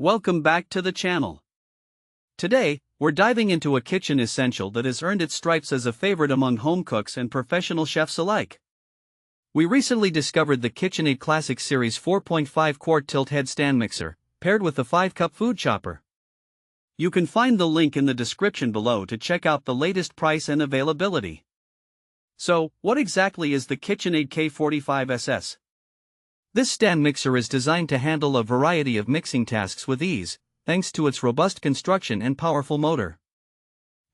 Welcome back to the channel. Today, we're diving into a kitchen essential that has earned its stripes as a favorite among home cooks and professional chefs alike. We recently discovered the KitchenAid Classic Series 4.5 quart tilt head stand mixer, paired with the 5-cup food chopper. You can find the link in the description below to check out the latest price and availability. So, what exactly is the KitchenAid K45SS? This stand mixer is designed to handle a variety of mixing tasks with ease, thanks to its robust construction and powerful motor.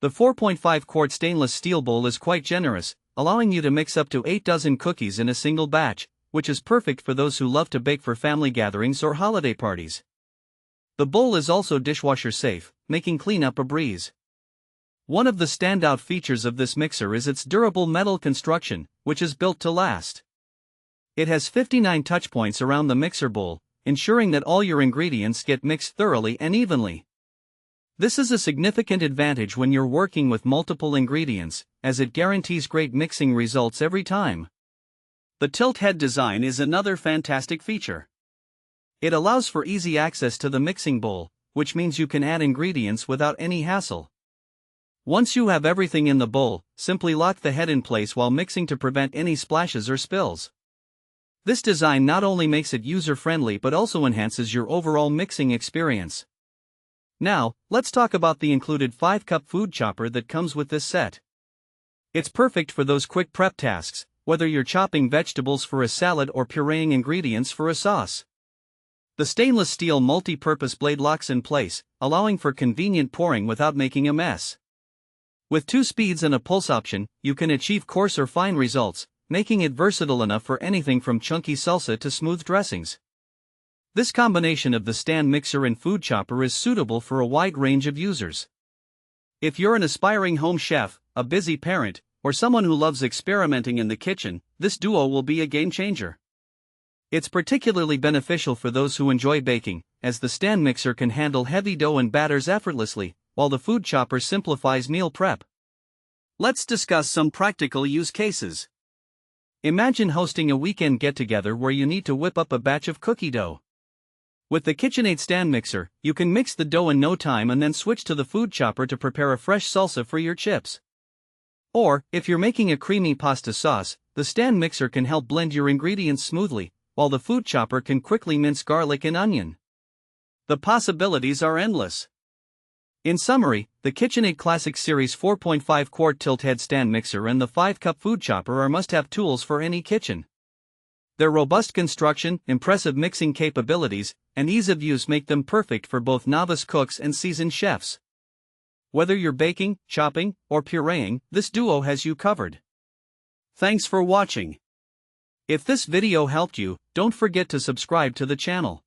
The 4.5 quart stainless steel bowl is quite generous, allowing you to mix up to 8 dozen cookies in a single batch, which is perfect for those who love to bake for family gatherings or holiday parties. The bowl is also dishwasher safe, making cleanup a breeze. One of the standout features of this mixer is its durable metal construction, which is built to last. It has 59 touch points around the mixer bowl, ensuring that all your ingredients get mixed thoroughly and evenly. This is a significant advantage when you're working with multiple ingredients, as it guarantees great mixing results every time. The tilt head design is another fantastic feature. It allows for easy access to the mixing bowl, which means you can add ingredients without any hassle. Once you have everything in the bowl, simply lock the head in place while mixing to prevent any splashes or spills. This design not only makes it user-friendly but also enhances your overall mixing experience. Now, let's talk about the included 5-cup food chopper that comes with this set. It's perfect for those quick prep tasks, whether you're chopping vegetables for a salad or pureeing ingredients for a sauce. The stainless steel multi-purpose blade locks in place, allowing for convenient pouring without making a mess. With 2 speeds and a pulse option, you can achieve coarse or fine results, making it versatile enough for anything from chunky salsa to smooth dressings. This combination of the stand mixer and food chopper is suitable for a wide range of users. If you're an aspiring home chef, a busy parent, or someone who loves experimenting in the kitchen, this duo will be a game changer. It's particularly beneficial for those who enjoy baking, as the stand mixer can handle heavy dough and batters effortlessly, while the food chopper simplifies meal prep. Let's discuss some practical use cases. Imagine hosting a weekend get-together where you need to whip up a batch of cookie dough. With the KitchenAid stand mixer, you can mix the dough in no time and then switch to the food chopper to prepare a fresh salsa for your chips. Or, if you're making a creamy pasta sauce, the stand mixer can help blend your ingredients smoothly, while the food chopper can quickly mince garlic and onion. The possibilities are endless. In summary, the KitchenAid Classic Series 4.5 quart tilt head stand mixer and the 5-cup food chopper are must-have tools for any kitchen. Their robust construction, impressive mixing capabilities, and ease of use make them perfect for both novice cooks and seasoned chefs. Whether you're baking, chopping, or pureeing, this duo has you covered. Thanks for watching. If this video helped you, don't forget to subscribe to the channel.